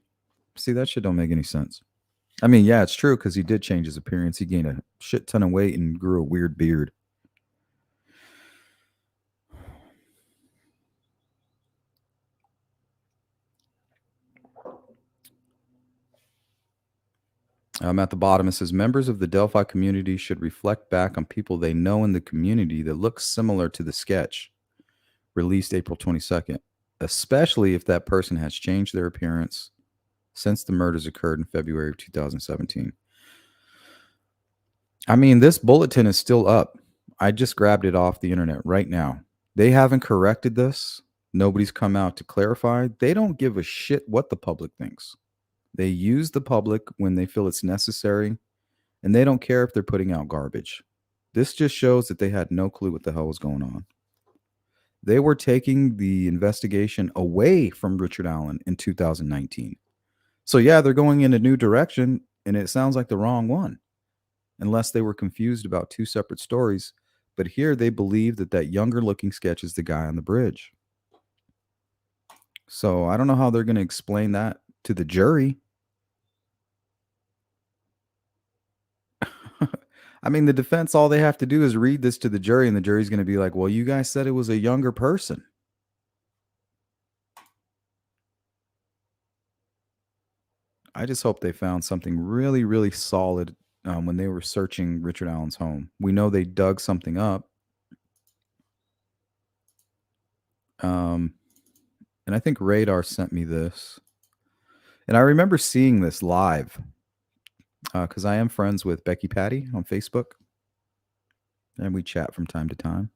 See, that shit don't make any sense. I mean, yeah, it's true because he did change his appearance. He gained a shit ton of weight and grew a weird beard. At the bottom, it says members of the Delphi community should reflect back on people they know in the community that look similar to the sketch released April 22nd, especially if that person has changed their appearance since the murders occurred in February of 2017. I mean, this bulletin is still up. I just grabbed it off the internet right now. They haven't corrected this. Nobody's come out to clarify. They don't give a shit what the public thinks. They use the public when they feel it's necessary, and they don't care if they're putting out garbage. This just shows that they had no clue what the hell was going on. They were taking the investigation away from Richard Allen in 2019. So, yeah, they're going in a new direction, and it sounds like the wrong one, unless they were confused about two separate stories. But here they believe that younger-looking sketch is the guy on the bridge. So I don't know how they're going to explain that to the jury. I mean, the defense, all they have to do is read this to the jury, and the jury's going to be like, well, you guys said it was a younger person. I just hope they found something really, really solid when they were searching Richard Allen's home. We know they dug something up. And I think Radar sent me this. And I remember seeing this live because I am friends with Becky Patty on Facebook. And we chat from time to time.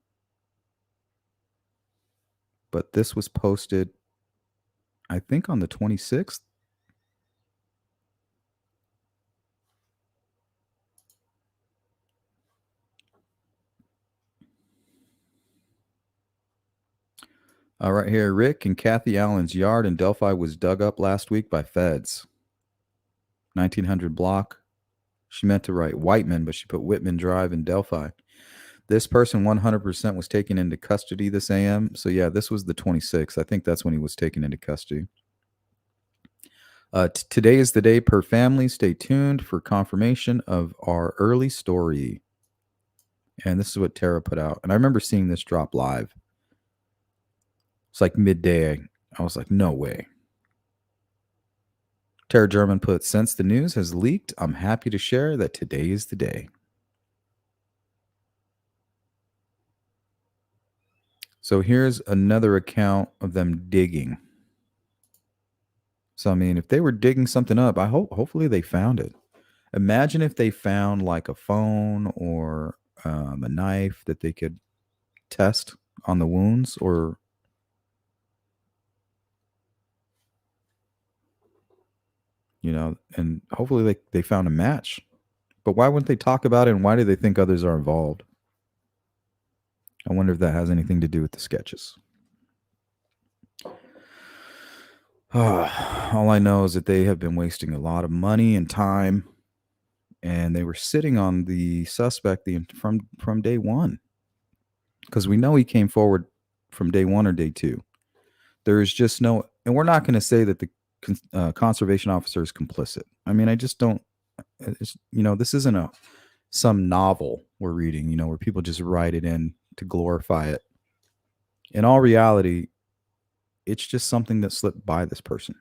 But this was posted, I think, on the 26th Right here, Rick and Kathy Allen's yard in Delphi was dug up last week by feds. 1900 block. She meant to write Whiteman, but she put Whitman Drive in Delphi. This person 100% was taken into custody this AM. So, yeah, this was the 26th. I think that's when he was taken into custody. Today is the day per family. Stay tuned for confirmation of our early story. And this is what Tara put out. And I remember seeing this drop live. It's like midday. I was like, no way. Tara German put, since the news has leaked, I'm happy to share that today is the day. So here's another account of them digging. So, I mean, if they were digging something up, hopefully they found it. Imagine if they found like a phone or a knife that they could test on the wounds, or and hopefully they found a match. But why wouldn't they talk about it, and why do they think others are involved? I wonder if that has anything to do with the sketches. All I know is that they have been wasting a lot of money and time, and they were sitting on the suspect from day one, because we know he came forward from day one or day two. There is just no, and we're not going to say that the conservation officer is complicit. I mean, I just don't. This isn't some novel we're reading, where people just write it in to glorify it. In all reality, it's just something that slipped by this person.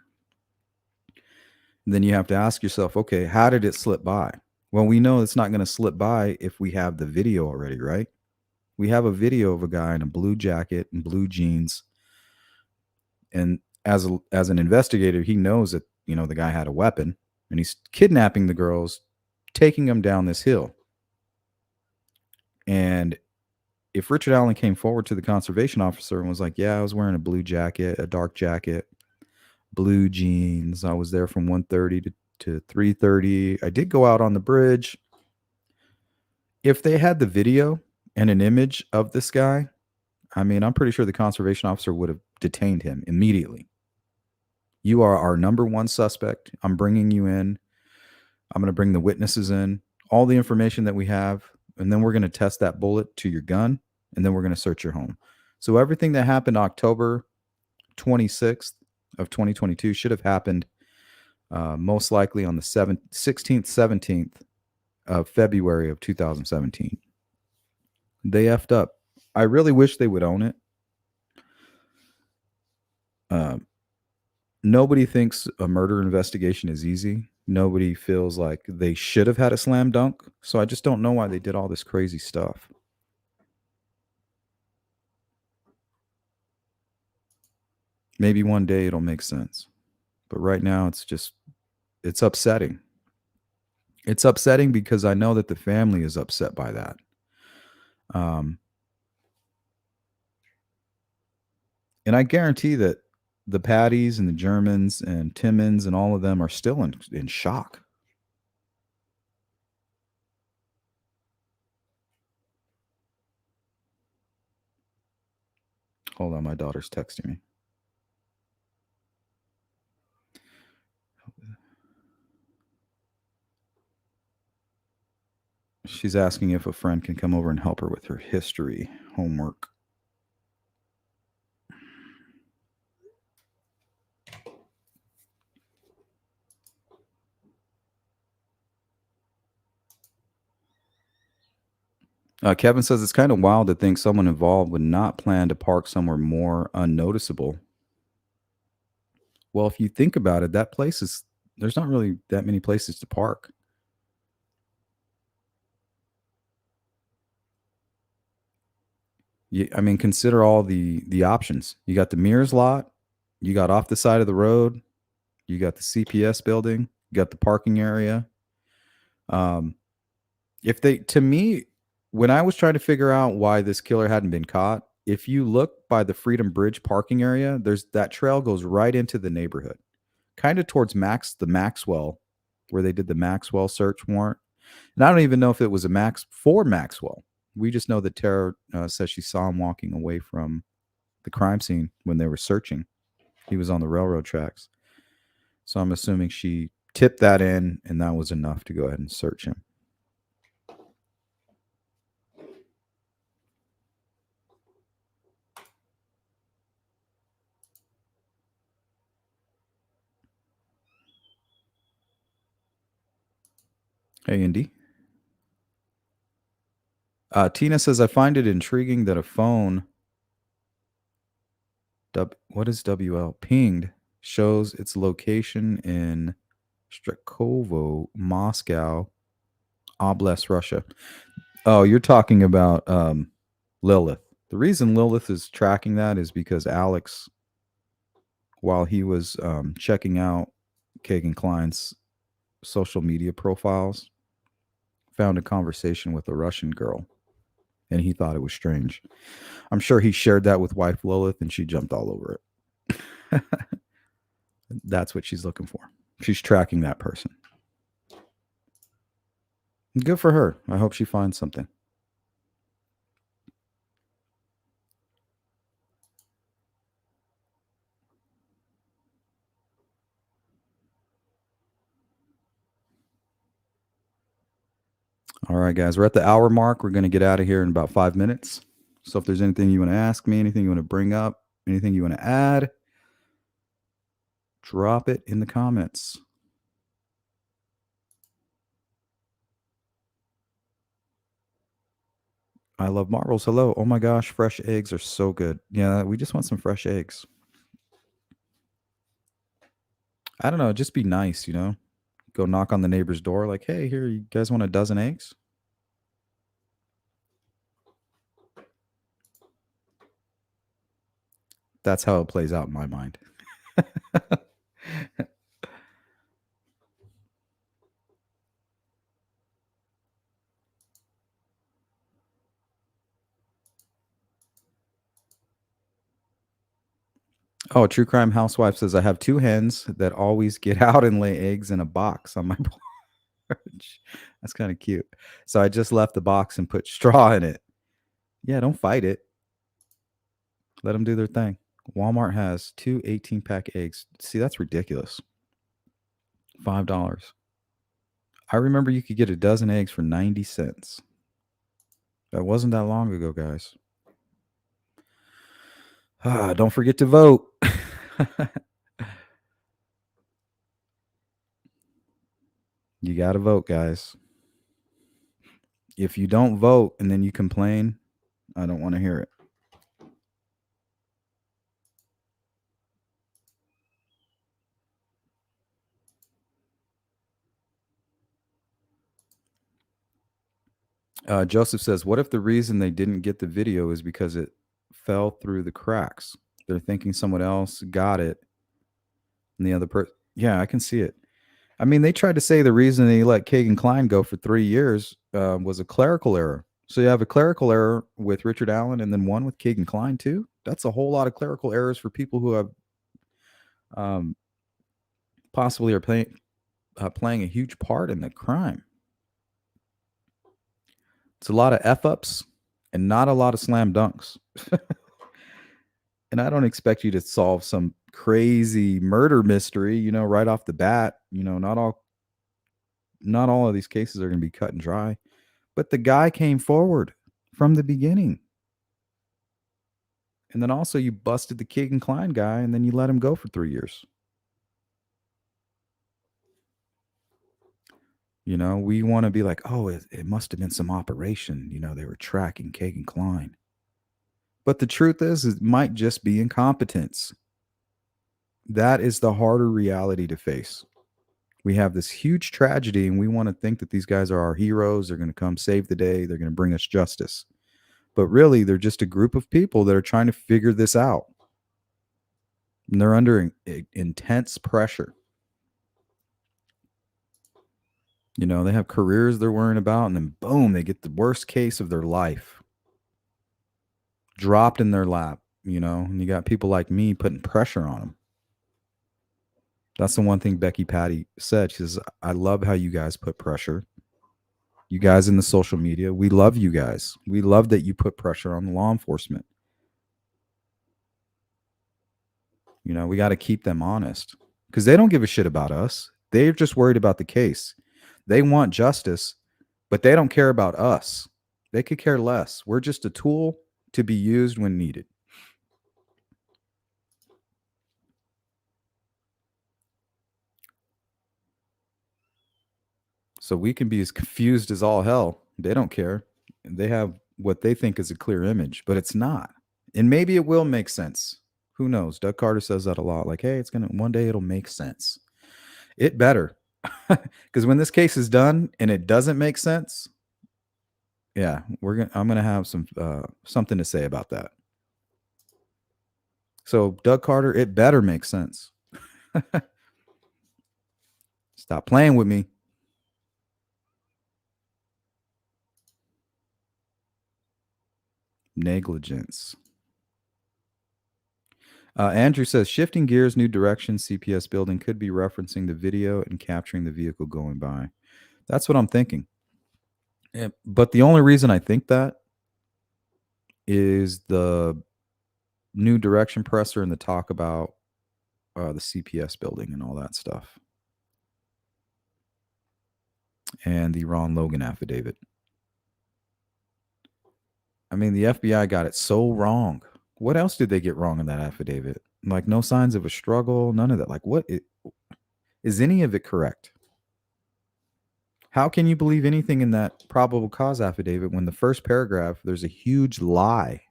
And then you have to ask yourself, okay, how did it slip by? Well, we know it's not going to slip by if we have the video already, right? We have a video of a guy in a blue jacket and blue jeans. And as an investigator, he knows that, the guy had a weapon, and he's kidnapping the girls, taking them down this hill. And if Richard Allen came forward to the conservation officer and was like, yeah, I was wearing a blue jacket, a dark jacket, blue jeans. I was there from 1:30 to 3:30. I did go out on the bridge. If they had the video and an image of this guy, I mean, I'm pretty sure the conservation officer would have detained him immediately. You are our number one suspect. I'm bringing you in. I'm going to bring the witnesses in, all the information that we have, and then we're going to test that bullet to your gun, and then we're going to search your home. So everything that happened October 26th of 2022 should have happened most likely on the 16th, 17th of February of 2017. They effed up. I really wish they would own it. Nobody thinks a murder investigation is easy. Nobody feels like they should have had a slam dunk. So I just don't know why they did all this crazy stuff. Maybe one day it'll make sense. But right now it's upsetting. It's upsetting because I know that the family is upset by that. And I guarantee that the Patties and the Germans and Timmons and all of them are still in shock. Hold on, my daughter's texting me. She's asking if a friend can come over and help her with her history homework. Kevin says it's kind of wild to think someone involved would not plan to park somewhere more unnoticeable. Well, if you think about it, there's not really that many places to park. I mean, consider all the options. You got the Mears lot, you got off the side of the road, you got the CPS building, you got the parking area. To me, when I was trying to figure out why this killer hadn't been caught, if you look by the Freedom Bridge parking area, that trail goes right into the neighborhood, kind of towards the Maxwell, where they did the Maxwell search warrant. And I don't even know if it was for Maxwell. We just know that Tara says she saw him walking away from the crime scene when they were searching. He was on the railroad tracks. So I'm assuming she tipped that in, and that was enough to go ahead and search him. Hey, Indy. Tina says, I find it intriguing that a phone, what is WL, pinged, shows its location in Strakovo, Moscow, Oblast, Russia. Oh, you're talking about Lilith. The reason Lilith is tracking that is because Alex, while he was checking out Kagan Klein's social media profiles, found a conversation with a Russian girl, and he thought it was strange. I'm sure he shared that with wife Lilith, and she jumped all over it. That's what she's looking for. She's tracking that person. Good for her. I hope she finds something. All right, guys, we're at the hour mark. We're going to get out of here in about 5 minutes. So if there's anything you want to ask me, anything you want to bring up, anything you want to add, drop it in the comments. I love marbles. Hello. Oh my gosh, fresh eggs are so good. Yeah, we just want some fresh eggs. I don't know, just be nice, Go knock on the neighbor's door like, "Hey, here, you guys want a dozen eggs?" That's how it plays out in my mind. Oh, True Crime Housewife says, I have 2 hens that always get out and lay eggs in a box on my porch. That's kind of cute. So I just left the box and put straw in it. Yeah, don't fight it. Let them do their thing. Walmart has 2 18-pack eggs. See, that's ridiculous. $5. I remember you could get a dozen eggs for 90 cents. That wasn't that long ago, guys. Don't forget to vote. You got to vote, guys. If you don't vote and then you complain, I don't want to hear it. Joseph says, what if the reason they didn't get the video is because it fell through the cracks? They're thinking someone else got it and the other person. Yeah, I can see it. I mean, they tried to say the reason they let Kagan Klein go for 3 years was a clerical error. So you have a clerical error with Richard Allen and then one with Kagan Klein too. That's a whole lot of clerical errors for people who have possibly are playing a huge part in the crime. It's a lot of F-ups and not a lot of slam dunks. And I don't expect you to solve some crazy murder mystery, right off the bat. Not all of these cases are going to be cut and dry. But the guy came forward from the beginning. And then also you busted the Keegan Klein guy and then you let him go for 3 years. We want to be like, oh, it must have been some operation. They were tracking Keegan Klein. But the truth is, it might just be incompetence. That is the harder reality to face. We have this huge tragedy and we want to think that these guys are our heroes. They're going to come save the day. They're going to bring us justice. But really, they're just a group of people that are trying to figure this out. And they're under intense pressure. They have careers they're worrying about, and then boom, they get the worst case of their life dropped in their lap, and you got people like me putting pressure on them. That's the one thing Becky Patty said. She says, I love how you guys put pressure. You guys in the social media, we love you guys. We love that you put pressure on the law enforcement. We got to keep them honest because they don't give a shit about us. They're just worried about the case. They want justice, but they don't care about us. They could care less. We're just a tool to be used when needed. So we can be as confused as all hell. They don't care. They have what they think is a clear image, but it's not. And maybe it will make sense. Who knows? Doug Carter says that a lot. Like, hey, one day it'll make sense. It better. Because when this case is done and it doesn't make sense, yeah, I'm gonna have something to say about that. So Doug Carter, it better make sense. Stop playing with me. Negligence. Andrew says, shifting gears, new direction, CPS building could be referencing the video and capturing the vehicle going by. That's what I'm thinking. Yeah, but the only reason I think that is the new direction presser and the talk about the CPS building and all that stuff. And the Ron Logan affidavit. I mean, the FBI got it so wrong. What else did they get wrong in that affidavit? Like, no signs of a struggle, none of that. Like, is any of it correct? How can you believe anything in that probable cause affidavit when the first paragraph, there's a huge lie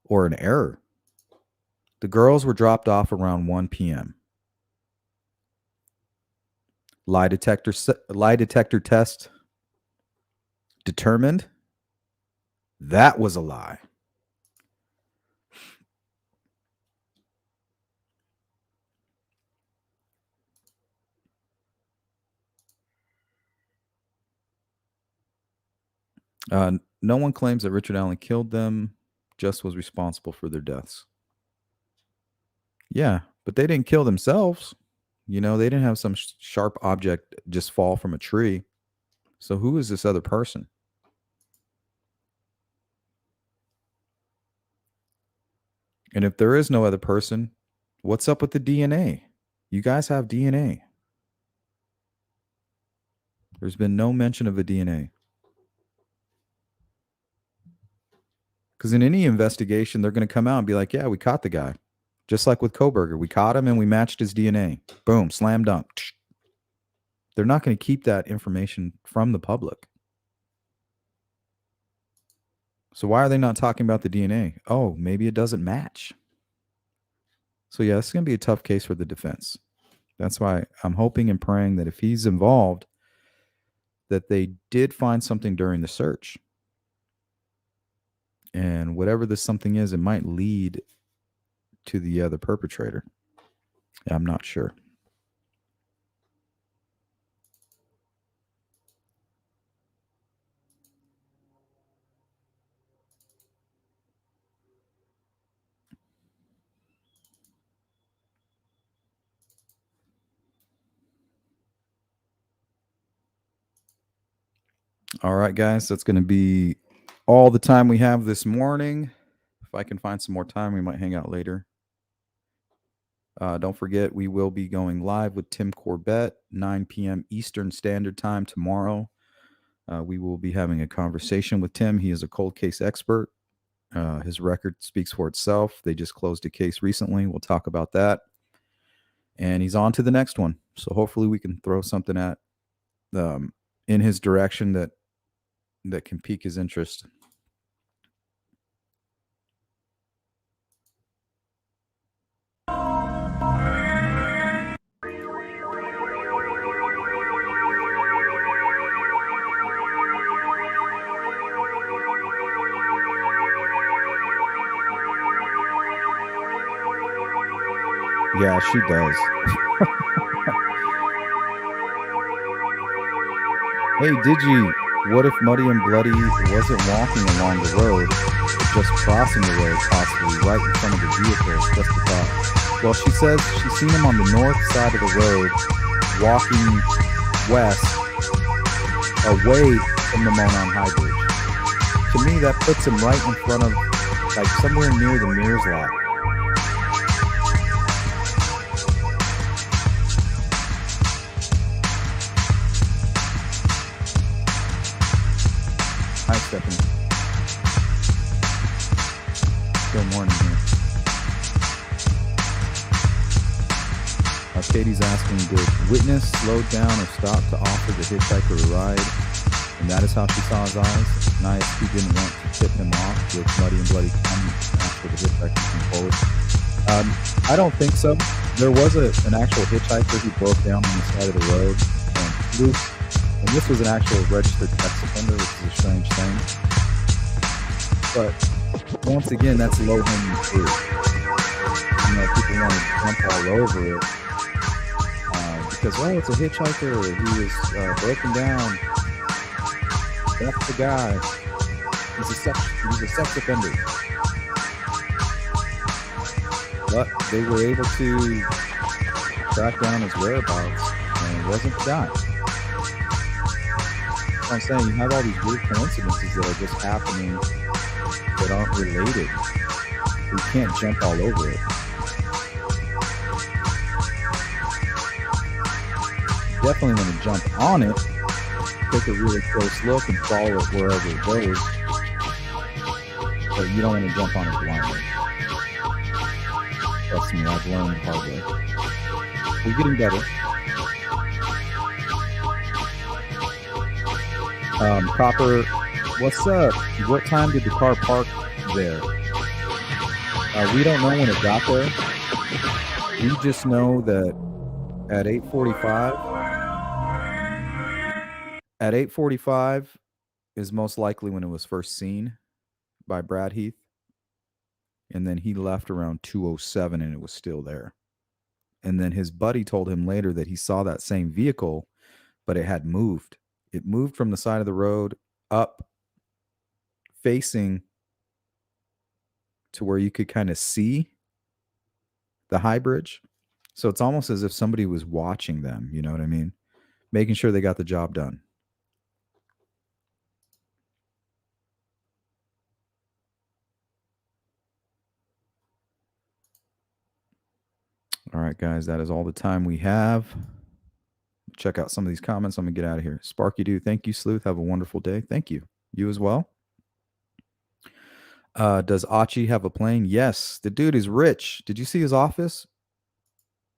or an error? The girls were dropped off around 1 p.m. Lie detector test determined that was a lie. No one claims that Richard Allen killed them, just was responsible for their deaths. Yeah, but they didn't kill themselves. They didn't have some sharp object just fall from a tree. So who is this other person? And if there is no other person, what's up with the DNA? You guys have DNA. There's been no mention of a DNA. Because in any investigation, they're going to come out and be like, yeah, we caught the guy. Just like with Koberger. We caught him and we matched his DNA. Boom, slam dunk. They're not going to keep that information from the public. So why are they not talking about the DNA? Oh, maybe it doesn't match. So yeah, it's going to be a tough case for the defense. That's why I'm hoping and praying that if he's involved, that they did find something during the search. And whatever this something is, it might lead to the other perpetrator. I'm not sure. All right, guys, that's going to be all the time we have this morning. If I can find some more time, we might hang out later. Don't forget, we will be going live with Tim Corbett, 9 p.m. Eastern Standard Time tomorrow. We will be having a conversation with Tim. He is a cold case expert. His record speaks for itself. They just closed a case recently. We'll talk about that. And he's on to the next one. So hopefully we can throw something at in his direction that can pique his interest. Yeah, she does. Hey, Digi, what if Muddy and Bloody wasn't walking along the road, but just crossing the road, possibly right in front of the vehicle? Just a thought. Well, she says she's seen him on the north side of the road, walking west, away from the Monon High Bridge. To me, that puts him right in front of, like, somewhere near the Mears lot. Stephanie. Still morning here. Katie's asking, did witness slow down or stop to offer the hitchhiker a ride? And that is how she saw his eyes. ISP didn't want to tip him off with muddy and bloody comments after the hitchhiker came forward. I don't think so. There was an actual hitchhiker who broke down on the side of the road and flew. And this was an actual registered sex offender, which is a strange thing. But once again, that's low-hanging fruit. You know, people want to jump all over it because, oh, it's a hitchhiker. He was broken down. That's the guy. He's a sex offender. But they were able to track down his whereabouts, and it wasn't the guy. I'm saying you have all these weird coincidences that are just happening that aren't related. You can't jump all over it. Definitely want to jump on it, take a really close look and follow it wherever it goes. But you don't want to jump on it blindly. Trust me, I've learned the hard way. We're getting better. Copper, what's up? What time did the car park there? We don't know when it got there. We just know that at 8:45 is most likely when it was first seen by Brad Heath. And then he left around 2:07 and it was still there. And then his buddy told him later that he saw that same vehicle, but it had moved. It moved from the side of the road up, facing to where you could kind of see the high bridge. So it's almost as if somebody was watching them, you know what I mean? Making sure they got the job done. All right, guys, that is all the time we have. Check out some of these comments. I'm going to get out of here. Sparky Dude, thank you. Sleuth, have a wonderful day. Thank you. You as well. Does Achi have a plane? Yes. The dude is rich. Did you see his office?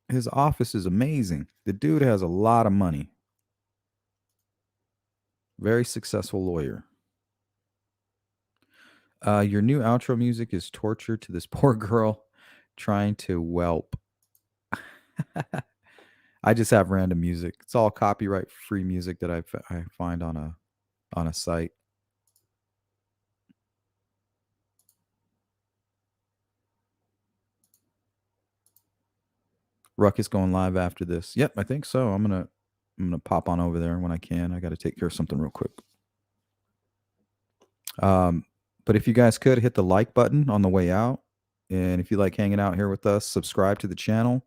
His office is amazing. The dude has a lot of money. Very successful lawyer. Your new outro music is torture to this poor girl trying to whelp. I just have random music. It's all copyright free music that I find on a site. Ruckus going live after this. Yep, I think so. I'm gonna pop on over there when I can. I got to take care of something real quick. But if you guys could hit the like button on the way out, and if you like hanging out here with us, subscribe to the channel.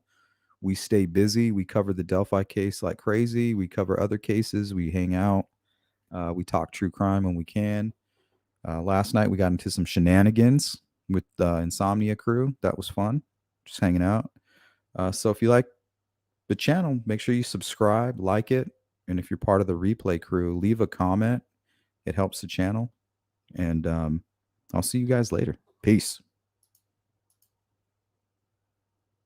We stay busy. We cover the Delphi case like crazy. We cover other cases. We hang out. We talk true crime when we can. Last night we got into some shenanigans with the Insomnia crew. That was fun. Just hanging out. So if you like the channel, make sure you subscribe, like it. And if you're part of the replay crew, leave a comment. It helps the channel. And I'll see you guys later. Peace.